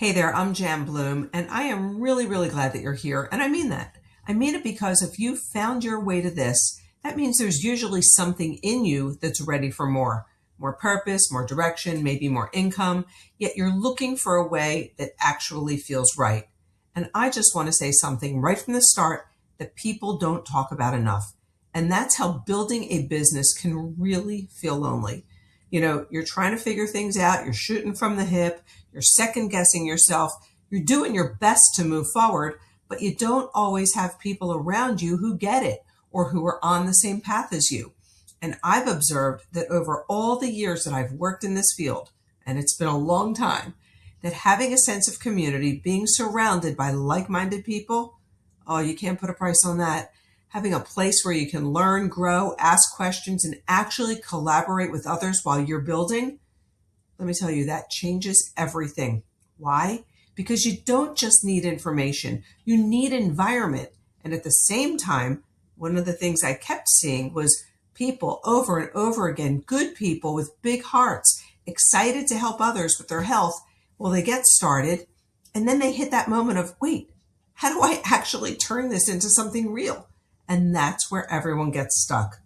Hey there, I'm Jan Bloom, and I am really glad that you're here. And I mean that. I mean it because if you found your way to this, that means there's usually something in you that's ready for more. More purpose, more direction, maybe more income, yet you're looking for a way that actually feels right. And I just want to say something right from the start that people don't talk about enough. And that's how building a business can really feel lonely. You're trying to figure things out, you're shooting from the hip, you're second guessing yourself, you're doing your best to move forward, but you don't always have people around you who get it or who are on the same path as you. And I've observed that over all the years that I've worked in this field, and it's been a long time, that having a sense of community, being surrounded by like-minded people, oh, you can't put a price on that. Having a place where you can learn, grow, ask questions, and actually collaborate with others while you're building, let me tell you, that changes everything. Why? Because you don't just need information, you need environment. And at the same time, one of the things I kept seeing was people over and over again, good people with big hearts, excited to help others with their health. Well, they get started, and then they hit that moment of, wait, how do I actually turn this into something real? And that's where everyone gets stuck.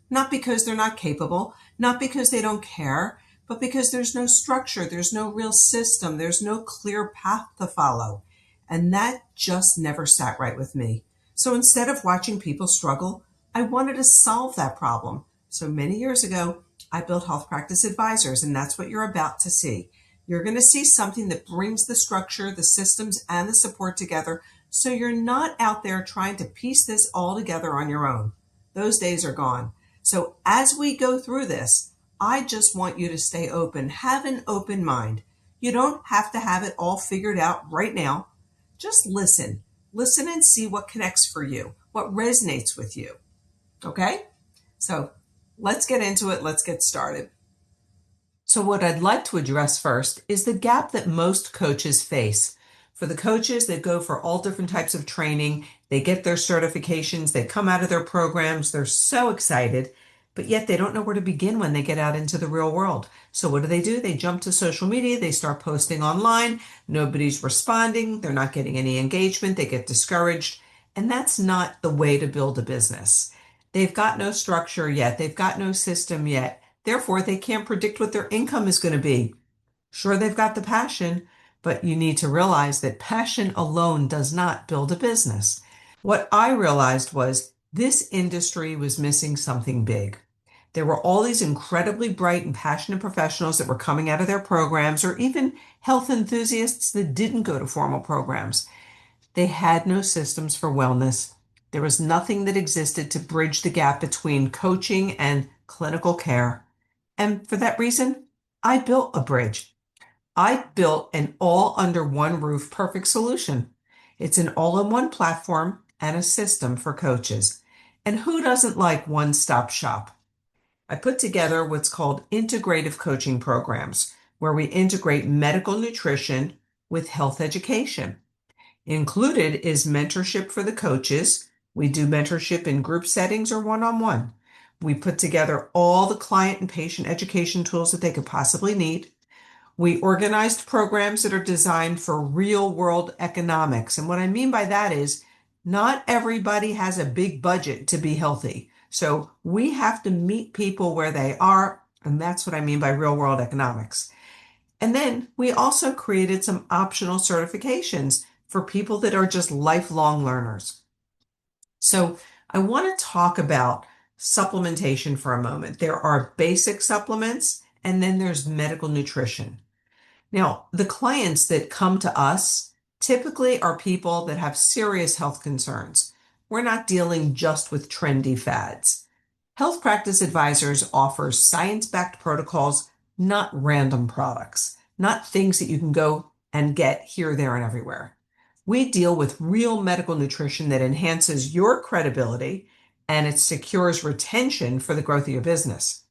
Not because they're not capable, not because they don't care, but because there's no structure, there's no real system, there's no clear path to follow. And that just never sat right with me. So instead of watching people struggle, I wanted to solve that problem. So many years ago, I built Health Practice Advisors, and that's what you're about to see. You're going to see something that brings the structure, the systems, and the support together, so you're not out there trying to piece this all together on your own. Those days are gone. So as we go through this, I just want you to stay open. Have an open mind. You don't have to have it all figured out right now. Just listen. Listen and see what connects for you, what resonates with you. Okay? So let's get into it. Let's get started. So what I'd like to address first is the gap that most coaches face. For the coaches that go for all different types of training, they get their certifications, they come out of their programs, they're so excited, but yet they don't know where to begin when they get out into the real world. So what do? They jump to social media, they start posting online, nobody's responding, they're not getting any engagement, they get discouraged, and that's not the way to build a business. They've got no structure yet, they've got no system yet, therefore they can't predict what their income is going to be. Sure, they've got the passion, but you need to realize that passion alone does not build a business. What I realized was this industry was missing something big. There were all these incredibly bright and passionate professionals that were coming out of their programs, or even health enthusiasts that didn't go to formal programs. They had no systems for wellness. There was nothing that existed to bridge the gap between coaching and clinical care. And for that reason, I built a bridge. I built an all under one roof perfect solution. It's an all-in-one platform and a system for coaches. And who doesn't like one-stop shop? I put together what's called integrative coaching programs, where we integrate medical nutrition with health education. Included is mentorship for the coaches. We do mentorship in group settings or one-on-one. We put together all the client and patient education tools that they could possibly need. We organized programs that are designed for real world economics. And what I mean by that is not everybody has a big budget to be healthy. So we have to meet people where they are. And that's what I mean by real world economics. And then we also created some optional certifications for people that are just lifelong learners. So I want to talk about supplementation for a moment. There are basic supplements, and then there's medical nutrition. Now, the clients that come to us typically are people that have serious health concerns. We're not dealing just with trendy fads. Health Practice Advisors offers science-backed protocols, not random products, not things that you can go and get here, there, and everywhere. We deal with real medical nutrition that enhances your credibility and it secures retention for the growth of your business.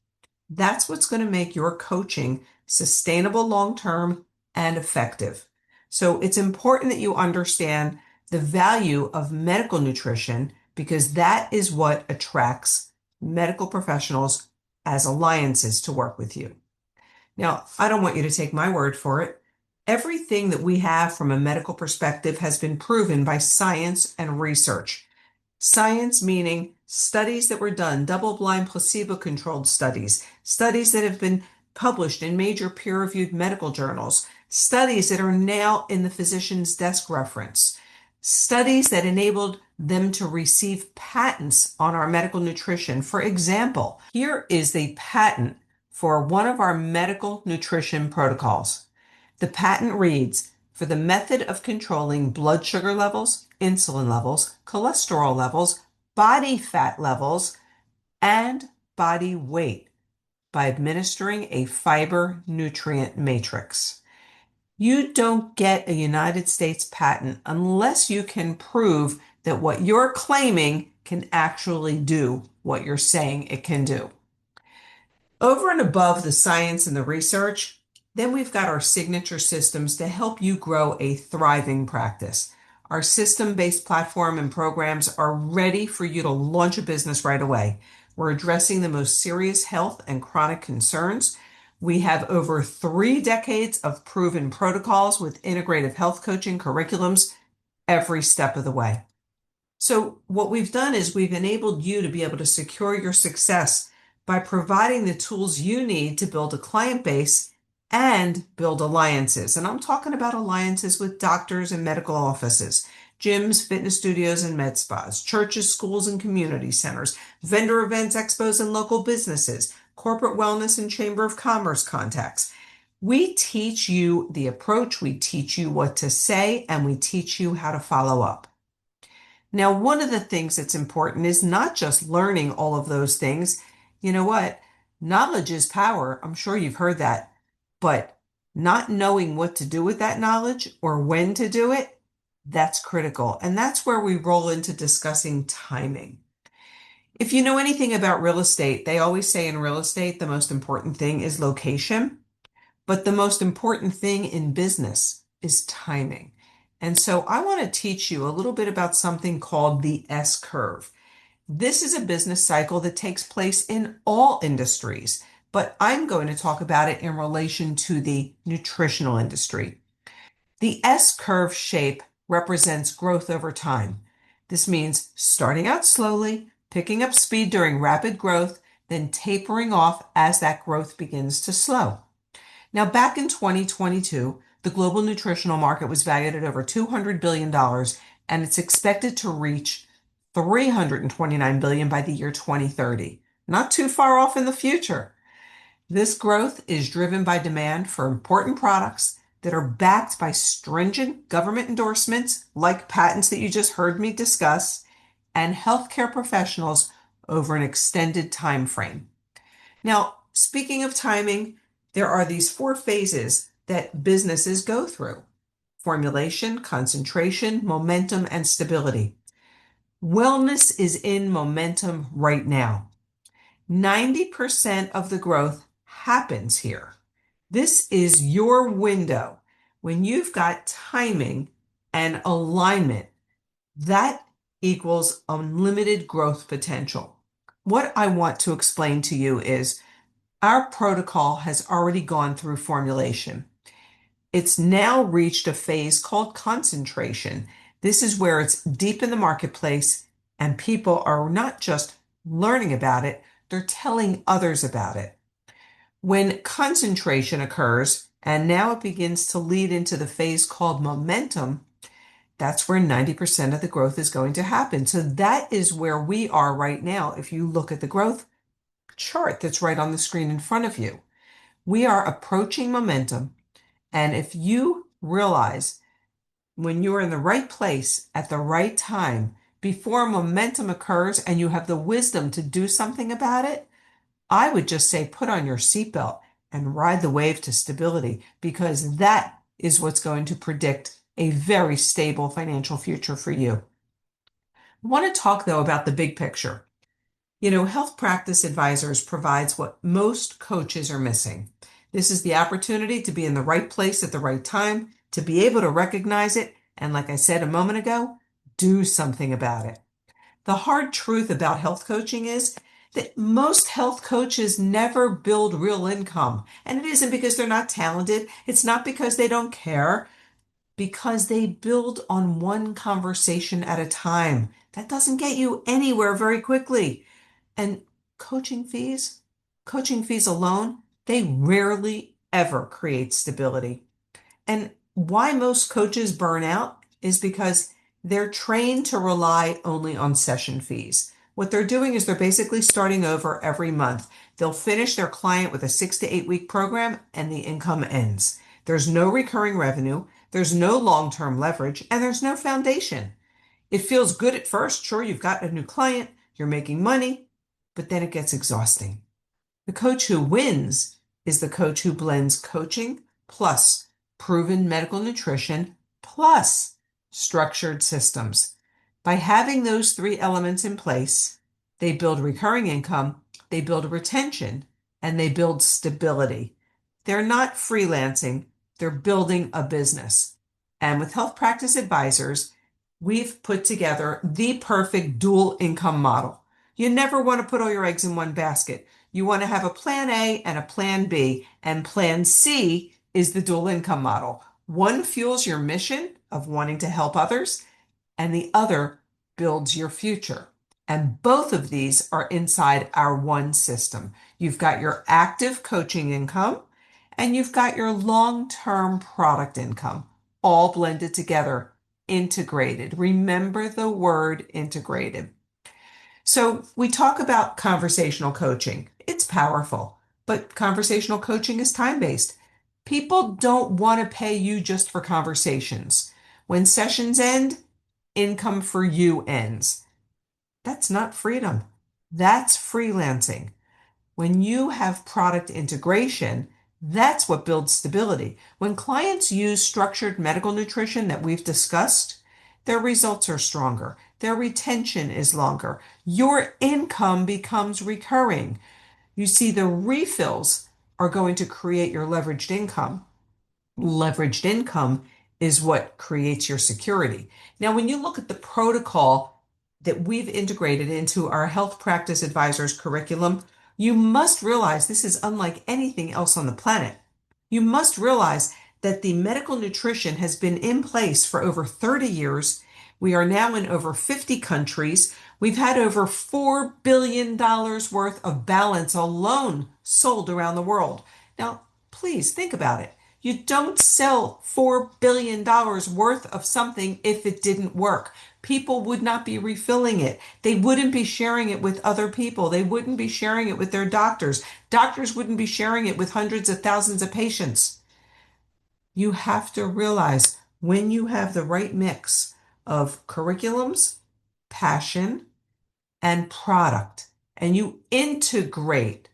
That's what's going to make your coaching sustainable long-term and effective. So it's important that you understand the value of medical nutrition because that is what attracts medical professionals as alliances to work with you. Now, I don't want you to take my word for it. Everything that we have from a medical perspective has been proven by science and research. Science meaning studies that were done, double-blind placebo-controlled studies, studies that have been published in major peer-reviewed medical journals, studies that are now in the physician's desk reference, studies that enabled them to receive patents on our medical nutrition. For example, here is the patent for one of our medical nutrition protocols. The patent reads, for the method of controlling blood sugar levels, insulin levels, cholesterol levels, body fat levels, and body weight by administering a fiber nutrient matrix. You don't get a United States patent unless you can prove that what you're claiming can actually do what you're saying it can do. Over and above the science and the research, then we've got our signature systems to help you grow a thriving practice. Our system-based platform and programs are ready for you to launch a business right away. We're addressing the most serious health and chronic concerns. We have over 3 decades of proven protocols with integrative health coaching curriculums every step of the way. So what we've done is we've enabled you to be able to secure your success by providing the tools you need to build a client base and build alliances. And I'm talking about alliances with doctors and medical offices, gyms, fitness studios, and med spas, churches, schools, and community centers, vendor events, expos, and local businesses, corporate wellness and chamber of commerce contacts. We teach you the approach, we teach you what to say, and we teach you how to follow up. Now, one of the things that's important is not just learning all of those things. You know what? Knowledge is power. I'm sure you've heard that. But not knowing what to do with that knowledge or when to do it, that's critical. And that's where we roll into discussing timing. If you know anything about real estate, they always say in real estate, the most important thing is location. But the most important thing in business is timing. And so I want to teach you a little bit about something called the S curve. This is a business cycle that takes place in all industries, but I'm going to talk about it in relation to the nutritional industry. The S curve shape represents growth over time. This means starting out slowly, picking up speed during rapid growth, then tapering off as that growth begins to slow. Now, back in 2022, the global nutritional market was valued at over $200 billion, and it's expected to reach $329 billion by the year 2030. Not too far off in the future. This growth is driven by demand for important products that are backed by stringent government endorsements, like patents that you just heard me discuss, and healthcare professionals over an extended time frame. Now, speaking of timing, there are these 4 phases that businesses go through: formulation, concentration, momentum, and stability. Wellness is in momentum right now. 90% of the growth happens here. This is your window. When you've got timing and alignment, that equals unlimited growth potential. What I want to explain to you is our protocol has already gone through formulation. It's now reached a phase called concentration. This is where it's deep in the marketplace and people are not just learning about it, they're telling others about it. When concentration occurs, and now it begins to lead into the phase called momentum, that's where 90% of the growth is going to happen. So that is where we are right now. If you look at the growth chart that's right on the screen in front of you, we are approaching momentum. And if you realize when you're in the right place at the right time, before momentum occurs and you have the wisdom to do something about it, I would just say put on your seatbelt and ride the wave to stability, because that is what's going to predict a very stable financial future for you. I want to talk, though, about the big picture. You know, Health Practice Advisors provides what most coaches are missing. This is the opportunity to be in the right place at the right time, to be able to recognize it, and like I said a moment ago, do something about it. The hard truth about health coaching is That most health coaches never build real income. And it isn't because they're not talented. It's not because they don't care, because they build on one conversation at a time. That doesn't get you anywhere very quickly. And coaching fees, coaching fees alone, they rarely ever create stability. And why most coaches burn out is because they're trained to rely only on session fees. What they're doing is they're basically starting over every month. They'll finish their client with a 6 to 8 week program and the income ends. There's no recurring revenue, there's no long-term leverage, and there's no foundation. It feels good at first. Sure, you've got a new client, you're making money, but then it gets exhausting. The coach who wins is the coach who blends coaching plus proven medical nutrition plus structured systems. By having those three elements in place, they build recurring income, they build retention, and they build stability. They're not freelancing, they're building a business. And with Health Practice Advisors, we've put together the perfect dual income model. You never want to put all your eggs in one basket. You want to have a plan A and a plan B, and plan C is the dual income model. One fuels your mission of wanting to help others, and the other builds your future. And both of these are inside our one system. You've got your active coaching income and you've got your long-term product income, all blended together, integrated. Remember the word integrated. So we talk about conversational coaching. It's powerful, but conversational coaching is time-based. People don't want to pay you just for conversations. When sessions end, income for you ends. That's not freedom. That's freelancing. When you have product integration, that's what builds stability. When clients use structured medical nutrition that we've discussed, their results are stronger. Their retention is longer. Your income becomes recurring. You see, the refills are going to create your leveraged income. Leveraged income is what creates your security. Now, when you look at the protocol that we've integrated into our Health Practice Advisors curriculum, you must realize this is unlike anything else on the planet. You must realize that the medical nutrition has been in place for over 30 years. We are now in over 50 countries. We've had over $4 billion worth of balance alone sold around the world. Now, please think about it. You don't sell $4 billion worth of something if it didn't work. People would not be refilling it. They wouldn't be sharing it with other people. They wouldn't be sharing it with their doctors. Doctors wouldn't be sharing it with hundreds of thousands of patients. You have to realize when you have the right mix of curriculums, passion, and product, and you integrate,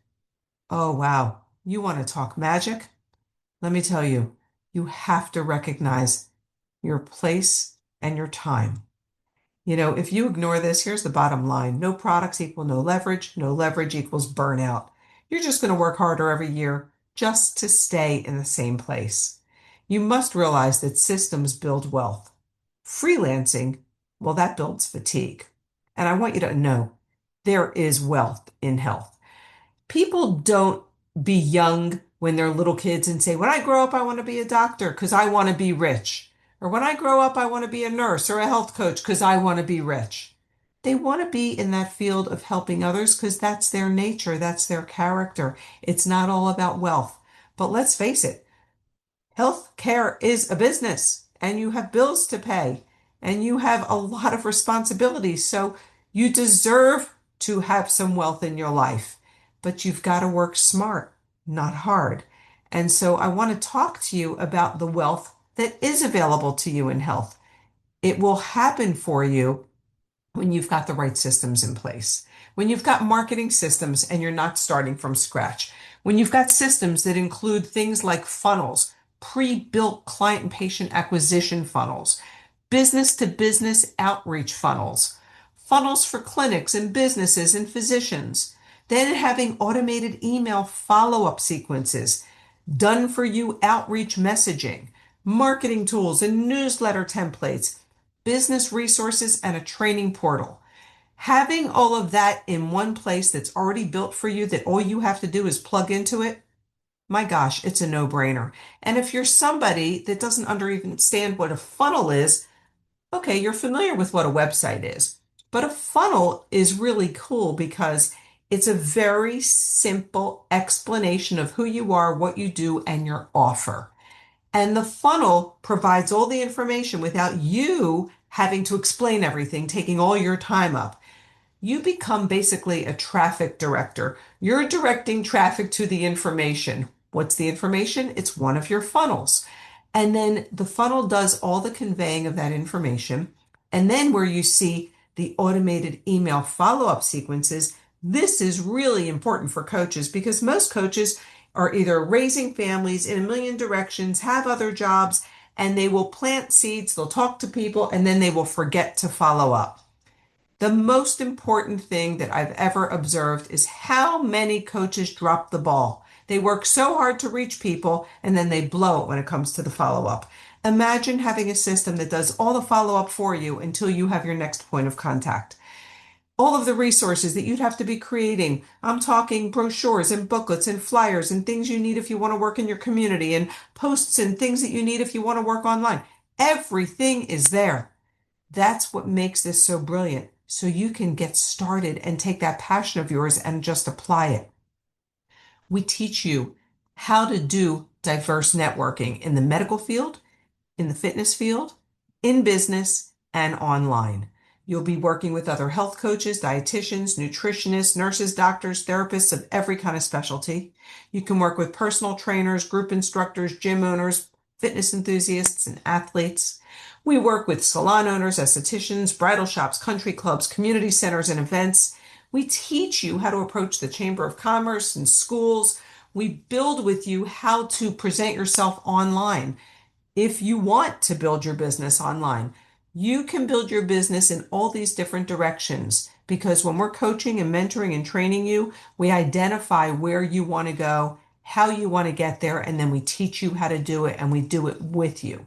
oh wow, you want to talk magic? Let me tell you, you have to recognize your place and your time. You know, if you ignore this, here's the bottom line. No products equal no leverage. No leverage equals burnout. You're just going to work harder every year just to stay in the same place. You must realize that systems build wealth. Freelancing, well, that builds fatigue. And I want you to know there is wealth in health. People don't be young when they're little kids and say, when I grow up, I want to be a doctor because I want to be rich. Or when I grow up, I want to be a nurse or a health coach because I want to be rich. They want to be in that field of helping others because that's their nature, that's their character. It's not all about wealth. But let's face it, healthcare is a business and you have bills to pay and you have a lot of responsibilities. So you deserve to have some wealth in your life, but you've got to work smart, not hard. And so I want to talk to you about the wealth that is available to you in health. It will happen for you when you've got the right systems in place, when you've got marketing systems and you're not starting from scratch, when you've got systems that include things like funnels, pre-built client and patient acquisition funnels, business to business outreach funnels, funnels for clinics and businesses and physicians, then having automated email follow-up sequences, done for you outreach messaging, marketing tools and newsletter templates, business resources, and a training portal. Having all of that in one place that's already built for you, that all you have to do is plug into it, my gosh, it's a no-brainer. And if you're somebody that doesn't understand what a funnel is, okay, you're familiar with what a website is. But a funnel is really cool because it's a very simple explanation of who you are, what you do, and your offer. And the funnel provides all the information without you having to explain everything, taking all your time up. You become basically a traffic director. You're directing traffic to the information. What's the information? It's one of your funnels. And then the funnel does all the conveying of that information. And then where you see the automated email follow-up sequences, this is really important for coaches because most coaches are either raising families in a million directions, have other jobs, and they will plant seeds, they'll talk to people, and then they will forget to follow up. The most important thing that I've ever observed is how many coaches drop the ball. They work so hard to reach people and then they blow it when it comes to the follow-up. Imagine having a system that does all the follow-up for you until you have your next point of contact. All of the resources that you'd have to be creating. I'm talking brochures and booklets and flyers and things you need if you want to work in your community and posts and things that you need if you want to work online. Everything is there. That's what makes this so brilliant. So you can get started and take that passion of yours and just apply it. We teach you how to do diverse networking in the medical field, in the fitness field, in business, and online. You'll be working with other health coaches, dietitians, nutritionists, nurses, doctors, therapists of every kind of specialty. You can work with personal trainers, group instructors, gym owners, fitness enthusiasts, and athletes. We work with salon owners, estheticians, bridal shops, country clubs, community centers, and events. We teach you how to approach the Chamber of Commerce and schools. We build with you how to present yourself online. If you want to build your business online, you can build your business in all these different directions because when we're coaching and mentoring and training you, we identify where you want to go, how you want to get there, and then we teach you how to do it and we do it with you.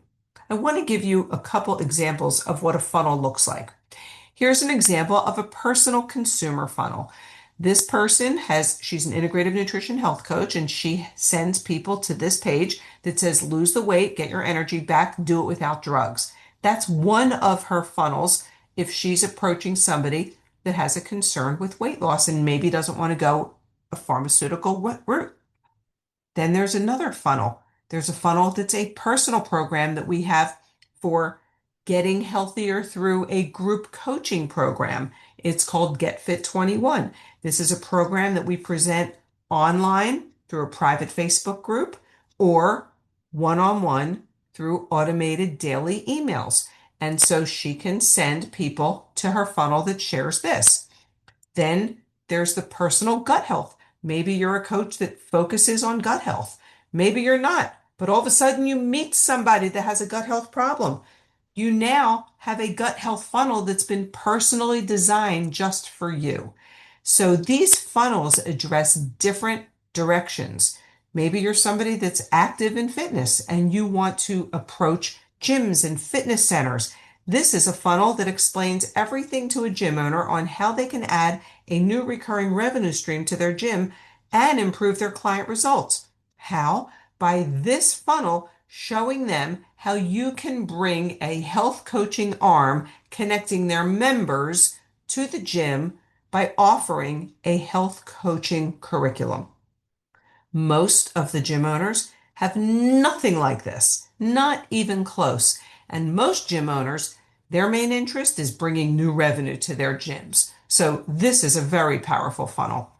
I want to give you a couple examples of what a funnel looks like. Here's an example of a personal consumer funnel. This person she's an integrative nutrition health coach, and she sends people to this page that says, lose the weight, get your energy back, do it without drugs. That's one of her funnels if she's approaching somebody that has a concern with weight loss and maybe doesn't want to go a pharmaceutical route. Then there's another funnel. There's a funnel that's a personal program that we have for getting healthier through a group coaching program. It's called Get Fit 21. This is a program that we present online through a private Facebook group or one-on-one through automated daily emails. And so she can send people to her funnel that shares this. Then there's the personal gut health. Maybe you're a coach that focuses on gut health. Maybe you're not, but all of a sudden you meet somebody that has a gut health problem. You now have a gut health funnel that's been personally designed just for you. So these funnels address different directions. Maybe you're somebody that's active in fitness and you want to approach gyms and fitness centers. This is a funnel that explains everything to a gym owner on how they can add a new recurring revenue stream to their gym and improve their client results. How? By this funnel showing them how you can bring a health coaching arm connecting their members to the gym by offering a health coaching curriculum. Most of the gym owners have nothing like this, not even close. And most gym owners, their main interest is bringing new revenue to their gyms. So this is a very powerful funnel.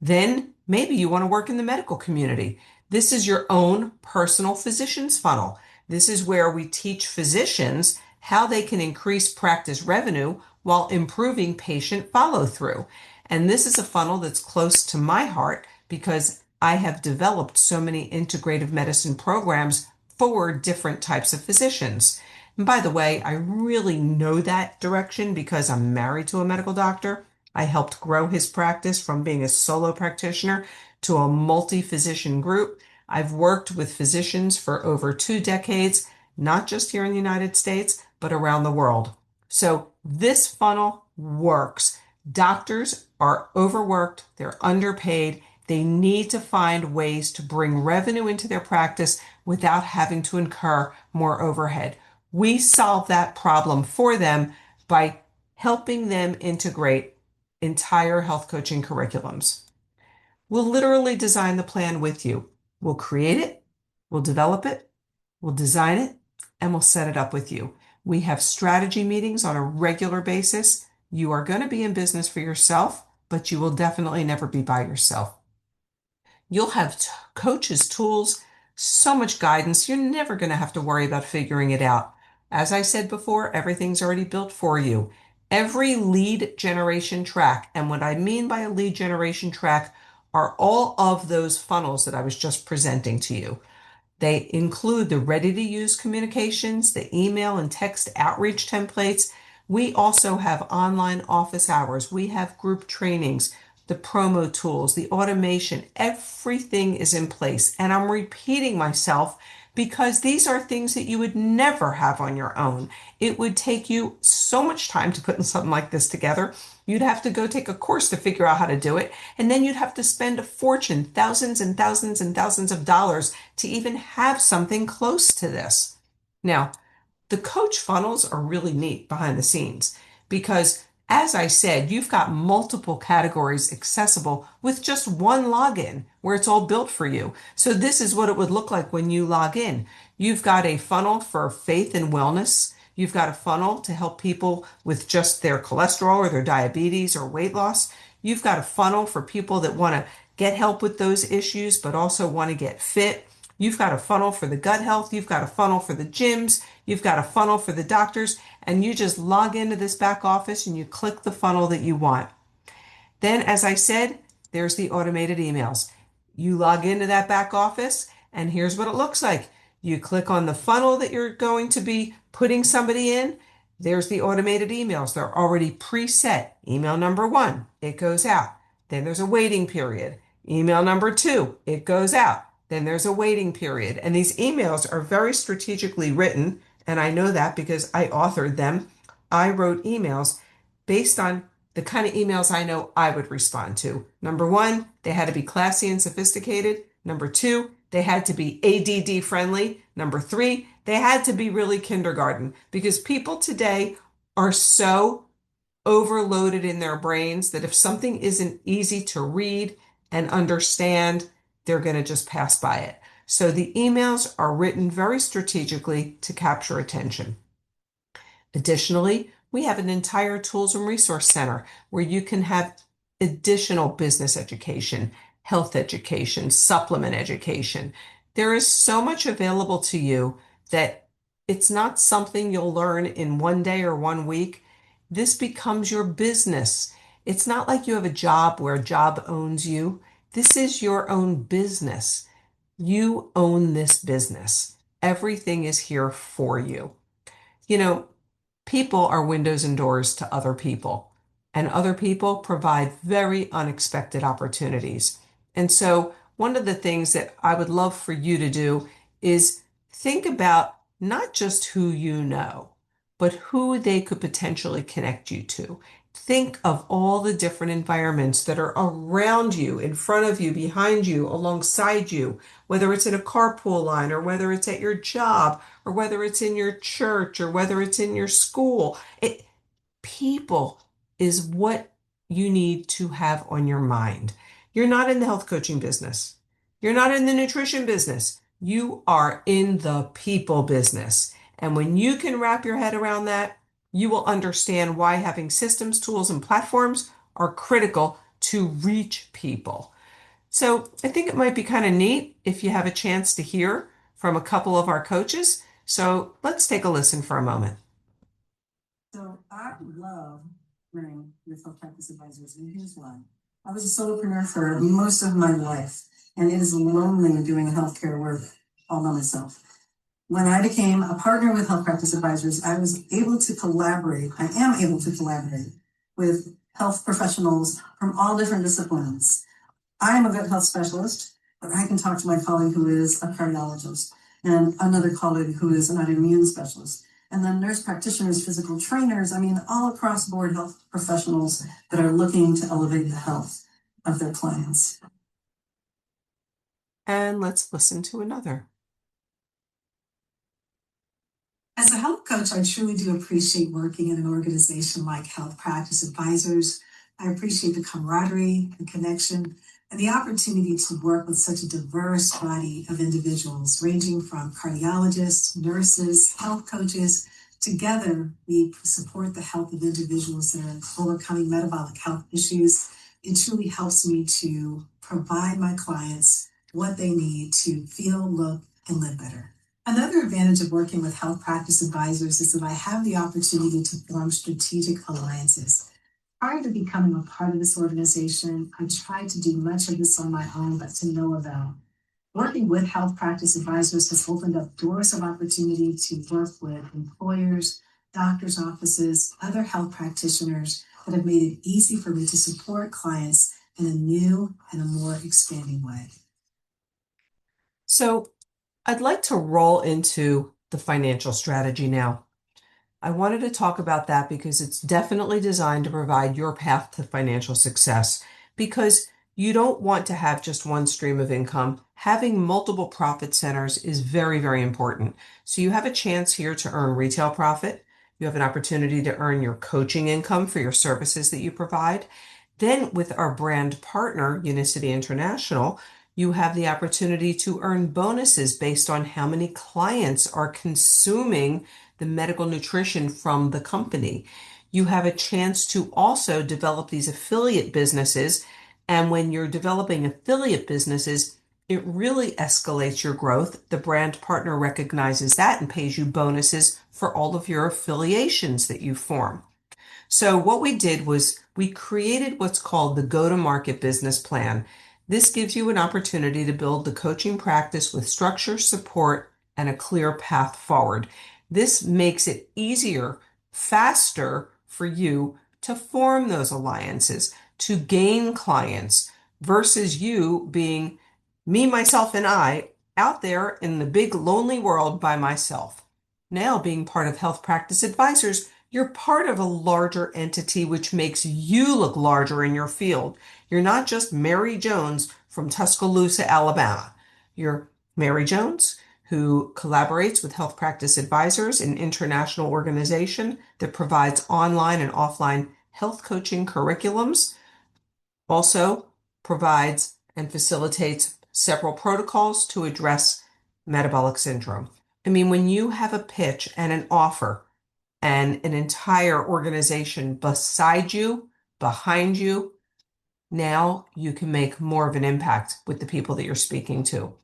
Then maybe you want to work in the medical community. This is your own personal physician's funnel. This is where we teach physicians how they can increase practice revenue while improving patient follow-through. And this is a funnel that's close to my heart because I have developed so many integrative medicine programs for different types of physicians. And by the way, I really know that direction because I'm married to a medical doctor. I helped grow his practice from being a solo practitioner to a multi-physician group. I've worked with physicians for over 2 decades, not just here in the United States, but around the world. So this funnel works. Doctors are overworked, they're underpaid, they need to find ways to bring revenue into their practice without having to incur more overhead. We solve that problem for them by helping them integrate entire health coaching curriculums. We'll literally design the plan with you. We'll create it, we'll develop it, we'll design it, and we'll set it up with you. We have strategy meetings on a regular basis. You are going to be in business for yourself, but you will definitely never be by yourself. You'll have coaches, tools, so much guidance. You're never going to have to worry about figuring it out. As I said before, everything's already built for you. Every lead generation track, and what I mean by a lead generation track are all of those funnels that I was just presenting to you. They include the ready-to-use communications, the email and text outreach templates. We also have online office hours. We have group trainings, the promo tools, the automation. Everything is in place. And I'm repeating myself because these are things that you would never have on your own. It would take you so much time to put something like this together. You'd have to go take a course to figure out how to do it. And then you'd have to spend a fortune, thousands and thousands and thousands of dollars to even have something close to this. Now, the coach funnels are really neat behind the scenes because, as I said, you've got multiple categories accessible with just one login where it's all built for you. So this is what it would look like when you log in. You've got a funnel for faith and wellness. You've got a funnel to help people with just their cholesterol or their diabetes or weight loss. You've got a funnel for people that want to get help with those issues, but also want to get fit. You've got a funnel for the gut health. You've got a funnel for the gyms. You've got a funnel for the doctors. And you just log into this back office and you click the funnel that you want. Then, as I said, there's the automated emails. You log into that back office and here's what it looks like. You click on the funnel that you're going to be putting somebody in. There's the automated emails. They're already preset. Email number 1, it goes out. Then there's a waiting period. Email number 2, it goes out. Then there's a waiting period. And these emails are very strategically written. And I know that because I authored them. I wrote emails based on the kind of emails I know I would respond to. Number 1, they had to be classy and sophisticated. Number 2, they had to be ADD friendly. Number 3, they had to be really kindergarten because people today are so overloaded in their brains that if something isn't easy to read and understand, they're going to just pass by it. So the emails are written very strategically to capture attention. Additionally, we have an entire tools and resource center where you can have additional business education, health education, supplement education. There is so much available to you that it's not something you'll learn in one day or 1 week. This becomes your business. It's not like you have a job where a job owns you. This is your own business. You own this business. Everything is here for you. You know, people are windows and doors to other people, and other people provide very unexpected opportunities. And so, one of the things that I would love for you to do is think about not just who you know, but who they could potentially connect you to. Think of all the different environments that are around you, in front of you, behind you, alongside you, whether it's in a carpool line or whether it's at your job or whether it's in your church or whether it's in your school. People is what you need to have on your mind. You're not in the health coaching business. You're not in the nutrition business. You are in the people business. And when you can wrap your head around that, you will understand why having systems, tools, and platforms are critical to reach people. So I think it might be kind of neat if you have a chance to hear from a couple of our coaches. So let's take a listen for a moment. So I love running with health practice advisors, and here's why. I was a solopreneur for most of my life, and it is lonely doing healthcare work all by myself. When I became a partner with health practice advisors, I was able to collaborate. I am able to collaborate with health professionals from all different disciplines. I am a gut health specialist, but I can talk to my colleague who is a cardiologist and another colleague who is an autoimmune specialist. and then nurse practitioners, physical trainers, I mean, all across board health professionals that are looking to elevate the health of their clients. And let's listen to another. As a health coach, I truly do appreciate working in an organization like Health Practice Advisors. I appreciate the camaraderie, the connection, and the opportunity to work with such a diverse body of individuals, ranging from cardiologists, nurses, health coaches. Together, we support the health of individuals that are overcoming metabolic health issues. It truly helps me to provide my clients what they need to feel, look, and live better. Another advantage of working with health practice advisors is that I have the opportunity to form strategic alliances. Prior to becoming a part of this organization, I tried to do much of this on my own, but to no avail. Working with health practice advisors has opened up doors of opportunity to work with employers, doctors' offices, other health practitioners that have made it easy for me to support clients in a new and a more expanding way. So I'd like to roll into the financial strategy now. I wanted to talk about that because it's definitely designed to provide your path to financial success, because you don't want to have just one stream of income. Having multiple profit centers is very, very important. So you have a chance here to earn retail profit. You have an opportunity to earn your coaching income for your services that you provide. Then with our brand partner, Unicity International, you have the opportunity to earn bonuses based on how many clients are consuming the medical nutrition from the company. You have a chance to also develop these affiliate businesses. And when you're developing affiliate businesses, it really escalates your growth. The brand partner recognizes that and pays you bonuses for all of your affiliations that you form. So what we did was we created what's called the go-to-market business plan. This gives you an opportunity to build the coaching practice with structure, support, and a clear path forward. This makes it easier, faster for you to form those alliances, to gain clients, versus you being me, myself, and I out there in the big lonely world by myself. Now, being part of Health Practice Advisors, you're part of a larger entity, which makes you look larger in your field. You're not just Mary Jones from Tuscaloosa, Alabama. You're Mary Jones, who collaborates with Health Practice Advisors, an international organization that provides online and offline health coaching curriculums, also provides and facilitates several protocols to address metabolic syndrome. I mean, when you have a pitch and an offer and an entire organization beside you, behind you, now you can make more of an impact with the people that you're speaking to.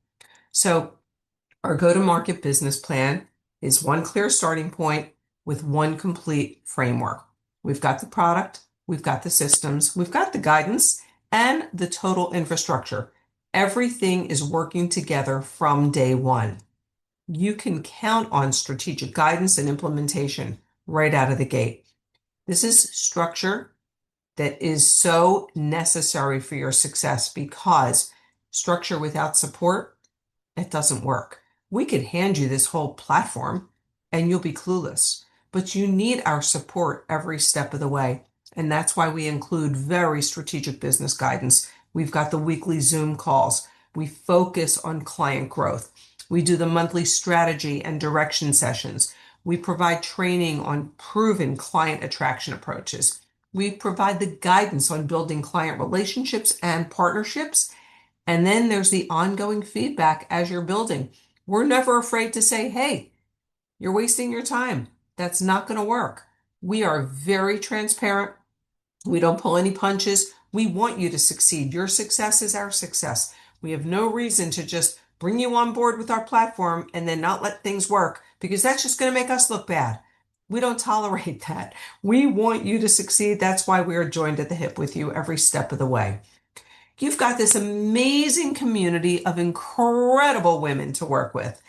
So our go-to-market business plan is one clear starting point with one complete framework. We've got the product, we've got the systems, we've got the guidance, and the total infrastructure. Everything is working together from day one. You can count on strategic guidance and implementation right out of the gate. This is structure that is so necessary for your success, because structure without support, it doesn't work. We could hand you this whole platform and you'll be clueless, but you need our support every step of the way. And that's why we include very strategic business guidance. We've got the weekly Zoom calls. We focus on client growth. We do the monthly strategy and direction sessions. We provide training on proven client attraction approaches. We provide the guidance on building client relationships and partnerships. And then there's the ongoing feedback as you're building. We're never afraid to say, hey, you're wasting your time. That's not going to work. We are very transparent. We don't pull any punches. We want you to succeed. Your success is our success. We have no reason to just bring you on board with our platform and then not let things work, because that's just going to make us look bad. We don't tolerate that. We want you to succeed. That's why we are joined at the hip with you every step of the way. You've got this amazing community of incredible women to work with.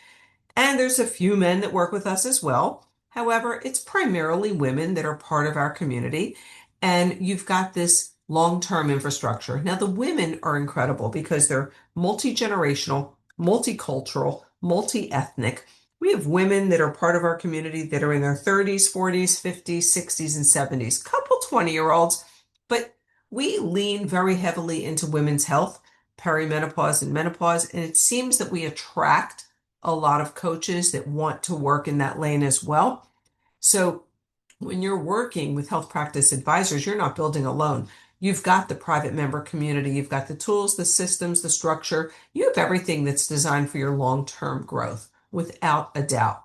And there's a few men that work with us as well. However, it's primarily women that are part of our community. And you've got this long-term infrastructure. Now, the women are incredible because they're multi-generational, multicultural, multi-ethnic. We have women that are part of our community that are in their 30s, 40s, 50s, 60s, and 70s, couple 20-year-olds, but we lean very heavily into women's health, perimenopause and menopause, and it seems that we attract a lot of coaches that want to work in that lane as well. So when you're working with health practice advisors, you're not building alone. You've got the private member community, you've got the tools, the systems, the structure. You have everything that's designed for your long-term growth, without a doubt.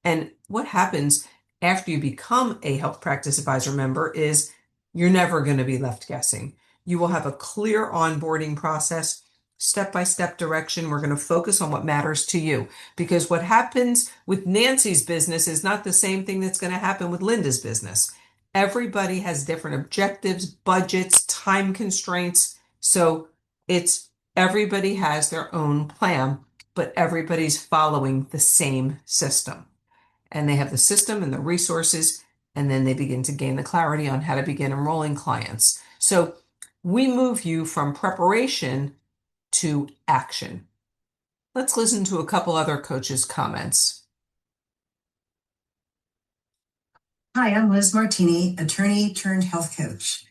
And what happens after you become a health practice advisor member is you're never going to be left guessing. You will have a clear onboarding process, step-by-step direction. We're going to focus on what matters to you, because what happens with Nancy's business is not the same thing that's going to happen with Linda's business. Everybody has different objectives, budgets, time constraints. So it's everybody has their own plan, but everybody's following the same system. And they have the system and the resources, and then they begin to gain the clarity on how to begin enrolling clients. So we move you from preparation to action. Let's listen to a couple other coaches' comments. Hi, I'm Liz Martini, attorney turned health coach.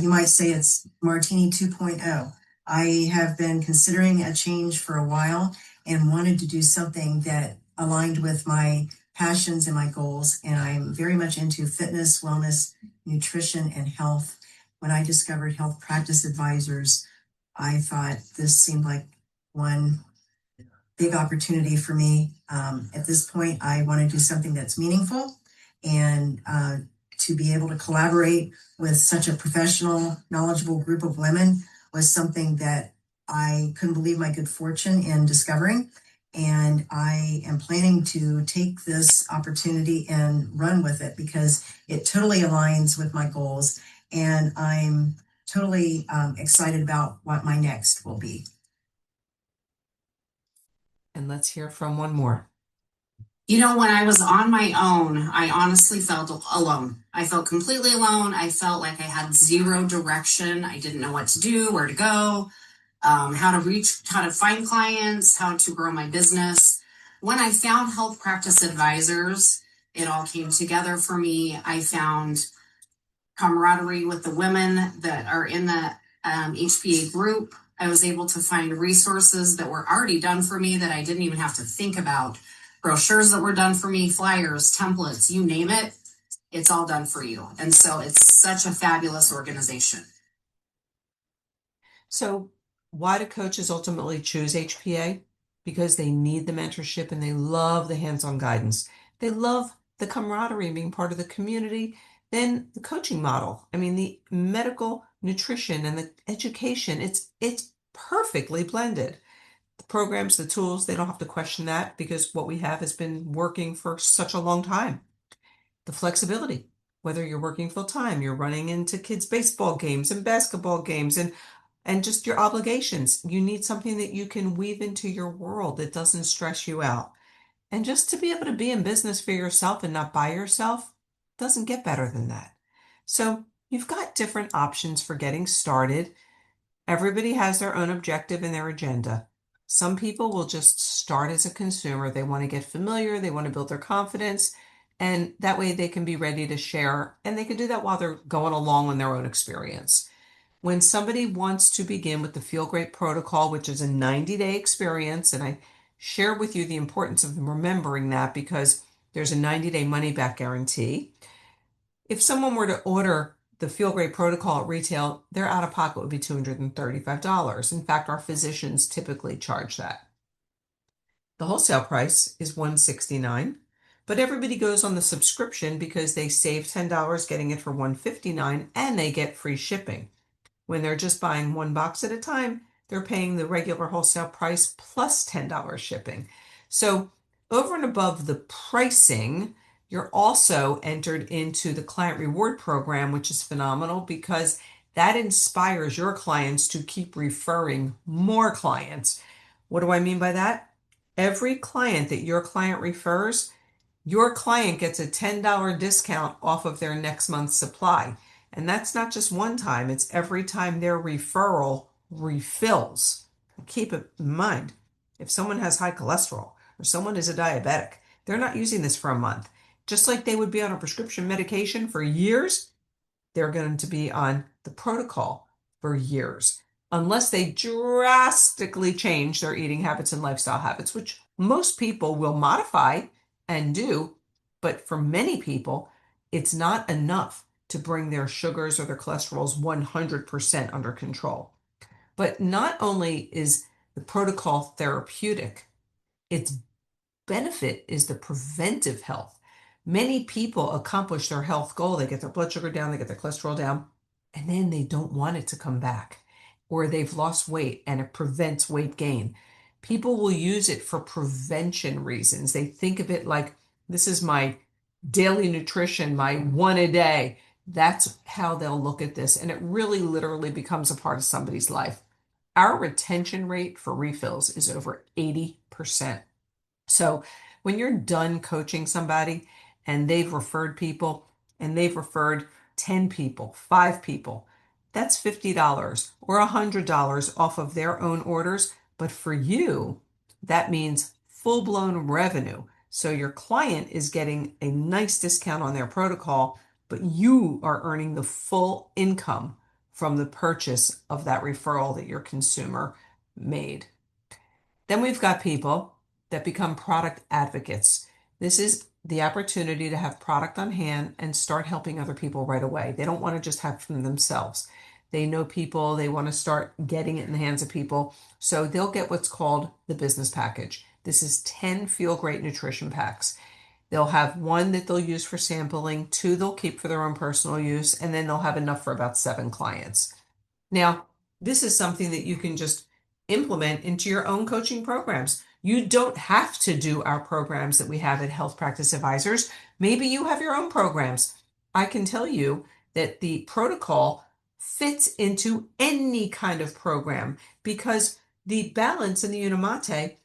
You might say it's Martini 2.0. I have been considering a change for a while and wanted to do something that aligned with my passions and my goals. And I'm very much into fitness, wellness, nutrition, and health. When I discovered health practice advisors, I thought this seemed like one big opportunity for me. At this point, I want to do something that's meaningful, and to be able to collaborate with such a professional, knowledgeable group of women was something that I couldn't believe my good fortune in discovering. And I am planning to take this opportunity and run with it because it totally aligns with my goals. And I'm totally excited about what my next will be. And let's hear from one more. You know, when I was on my own, I honestly felt alone. I felt completely alone. I felt like I had zero direction. I didn't know what to do, where to go, how to reach, how to find clients, how to grow my business. When I found health practice advisors, it all came together for me. I found camaraderie with the women that are in the HPA group. I was able to find resources that were already done for me that I didn't even have to think about. Brochures that were done for me, flyers, templates, you name it, it's all done for you. And so it's such a fabulous organization. So why do coaches ultimately choose HPA? Because they need the mentorship and they love the hands-on guidance. They love the camaraderie, being part of the community. Then the coaching model. I mean, the medical nutrition and the education, it's perfectly blended. The programs, the tools, they don't have to question that because what we have has been working for such a long time. The flexibility, whether you're working full time, you're running into kids' baseball games and basketball games and just your obligations. You need something that you can weave into your world that doesn't stress you out. And just to be able to be in business for yourself and not by yourself doesn't get better than that. So you've got different options for getting started. Everybody has their own objective and their agenda. Some people will just start as a consumer. They want to get familiar, they want to build their confidence, and that way they can be ready to share. And they can do that while they're going along on their own experience. When somebody wants to begin with the Feel Great Protocol, which is a 90-day experience, and I share with you the importance of remembering that because there's a 90-day money-back guarantee. If someone were to order the Feel Great Protocol at retail, their out-of-pocket would be $235. In fact, our physicians typically charge that. The wholesale price is $169, but everybody goes on the subscription because they save $10 getting it for $159 and they get free shipping. When they're just buying one box at a time, they're paying the regular wholesale price plus $10 shipping. So over and above the pricing, you're also entered into the client reward program, which is phenomenal because that inspires your clients to keep referring more clients. What do I mean by that? Every client that your client refers, your client gets a $10 discount off of their next month's supply. And that's not just one time, it's every time their referral refills. Keep it in mind, if someone has high cholesterol or someone is a diabetic, They're not using this for a month. Just like they would be on a prescription medication for years, they're going to be on the protocol for years, unless they drastically change their eating habits and lifestyle habits, which most people will modify and do. But for many people, it's not enough to bring their sugars or their cholesterols 100% under control. But not only is the protocol therapeutic, its benefit is the preventive health. Many people accomplish their health goal. They get their blood sugar down, they get their cholesterol down, and then they don't want it to come back, or they've lost weight and it prevents weight gain. People will use it for prevention reasons. They think of it like, this is my daily nutrition, my one a day. That's how they'll look at this. And it really literally becomes a part of somebody's life. Our retention rate for refills is over 80%. So when you're done coaching somebody and they've referred people and they've referred 10 people, 5 people, that's $50 or $100 off of their own orders. But for you, that means full-blown revenue. So your client is getting a nice discount on their protocol, but you are earning the full income from the purchase of that referral that your consumer made. Then we've got people that become product advocates. This is the opportunity to have product on hand and start helping other people right away. They don't want to just have it from themselves. They know people, they want to start getting it in the hands of people. So they'll get what's called the business package. This is 10 Feel Great nutrition packs. They'll have one that they'll use for sampling, 2 they'll keep for their own personal use, and then they'll have enough for about 7 clients. Now, this is something that you can just implement into your own coaching programs. You don't have to do our programs that we have at Health Practice Advisors. Maybe you have your own programs. I can tell you that the protocol fits into any kind of program because the balance and the Unimate,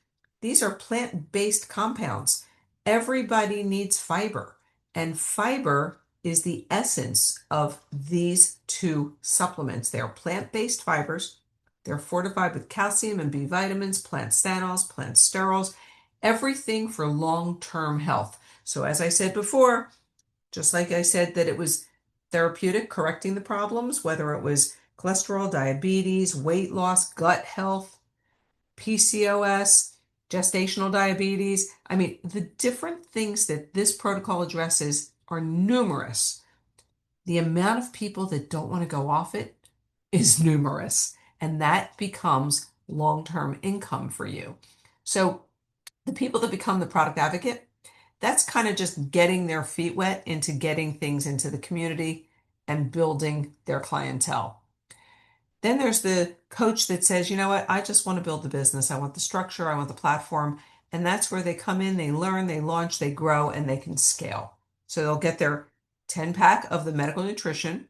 these are plant-based compounds. Everybody needs fiber, and fiber is the essence of these 2 supplements. They are plant-based fibers. They're fortified with calcium and B vitamins, plant stanols, plant sterols, everything for long-term health. So as I said before, just like I said that it was therapeutic, correcting the problems, whether it was cholesterol, diabetes, weight loss, gut health, PCOS, gestational diabetes. I mean, the different things that this protocol addresses are numerous. The amount of people that don't want to go off it is numerous, and that becomes long-term income for you. So the people that become the product advocate, that's kind of just getting their feet wet into getting things into the community and building their clientele. Then there's the coach that says, you know what, I just want to build the business. I want the structure, I want the platform. And that's where they come in, they learn, they launch, they grow, and they can scale. So they'll get their 10-pack of the medical nutrition.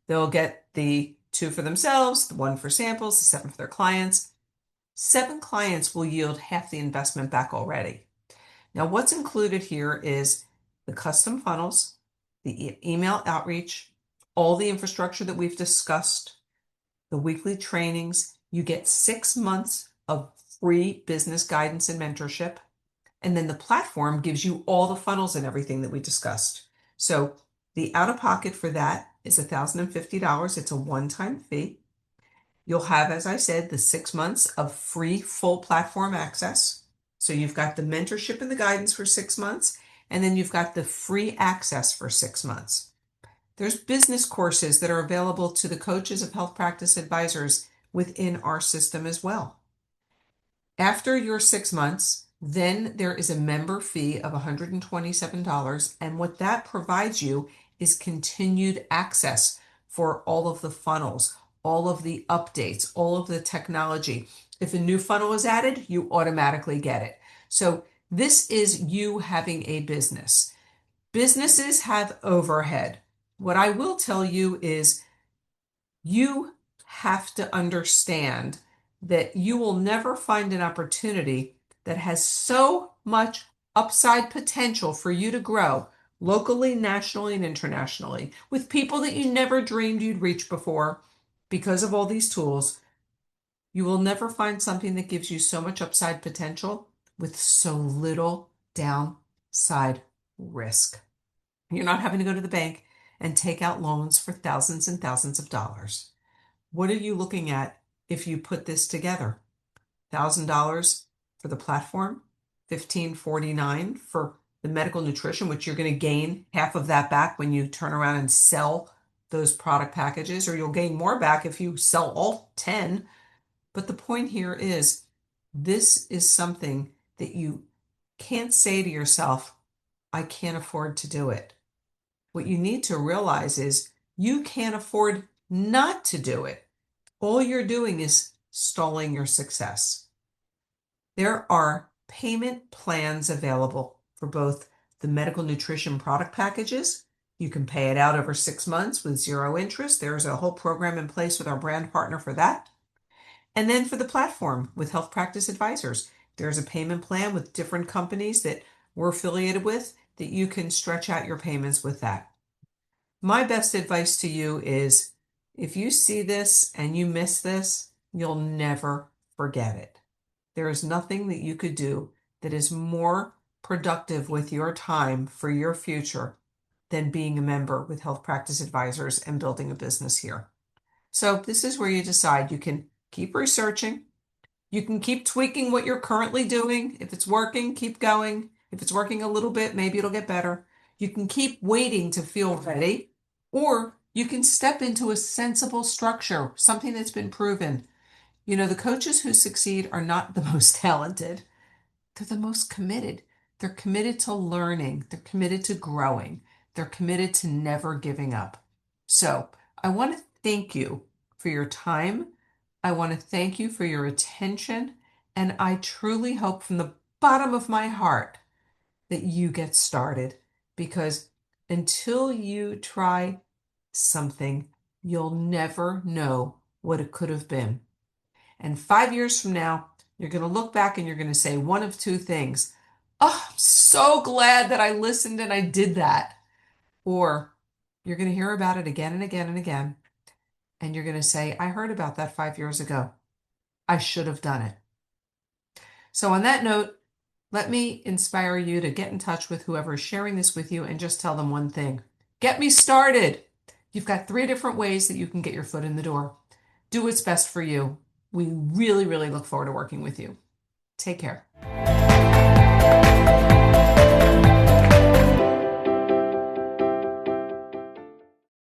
They'll get the 2 for themselves, the 1 for samples, the 7 for their clients. 7 clients will yield half the investment back already. Now, what's included here is the custom funnels, the email outreach, all the infrastructure that we've discussed, the weekly trainings. You get 6 months of free business guidance and mentorship. And then the platform gives you all the funnels and everything that we discussed. So the out-of-pocket for that is $1,050. It's a one-time fee. You'll have, as I said, the 6 months of free full platform access. So you've got the mentorship and the guidance for 6 months, and then you've got the free access for 6 months. There's business courses that are available to the coaches of Health Practice Advisors within our system as well. After your 6 months, then there is a member fee of $127, and what that provides you is continued access for all of the funnels, all of the updates, all of the technology. If a new funnel is added, you automatically get it. So this is you having a business. Businesses have overhead. What I will tell you is you have to understand that you will never find an opportunity that has so much upside potential for you to grow locally, nationally, and internationally with people that you never dreamed you'd reach before because of all these tools. You will never find something that gives you so much upside potential with so little down downside risk. You're not having to go to the bank and take out loans for thousands and thousands of dollars. What are you looking at if you put this together? $1,000 for the platform, $1,549 for the medical nutrition, which you're going to gain half of that back when you turn around and sell those product packages, or you'll gain more back if you sell all 10. But the point here is this is something that you can't say to yourself, I can't afford to do it. What you need to realize is you can't afford not to do it. All you're doing is stalling your success. There are payment plans available for both the medical nutrition product packages. You can pay it out over 6 months with 0 interest. There's a whole program in place with our brand partner for that. And then for the platform with Health Practice Advisors, there's a payment plan with different companies that we're affiliated with that you can stretch out your payments with that. My best advice to you is if you see this and you miss this, you'll never forget it. There is nothing that you could do that is more productive with your time for your future than being a member with Health Practice Advisors and building a business here. So this is where you decide you can keep researching. You can keep tweaking what you're currently doing. If it's working, keep going. If it's working a little bit, maybe it'll get better. You can keep waiting to feel ready, or you can step into a sensible structure, something that's been proven. The coaches who succeed are not the most talented. They're the most committed. They're committed to learning. They're committed to growing. They're committed to never giving up. So I want to thank you for your time. I want to thank you for your attention. And I truly hope from the bottom of my heart that you get started, because until you try something, you'll never know what it could have been. And 5 years from now, you're going to look back and you're going to say one of two things. Oh, I'm so glad that I listened and I did that. Or you're going to hear about it again and again and again. And you're going to say, I heard about that 5 years ago. I should have done it. So on that note, let me inspire you to get in touch with whoever is sharing this with you and just tell them one thing. Get me started. You've got 3 different ways that you can get your foot in the door. Do what's best for you. We really, really look forward to working with you. Take care.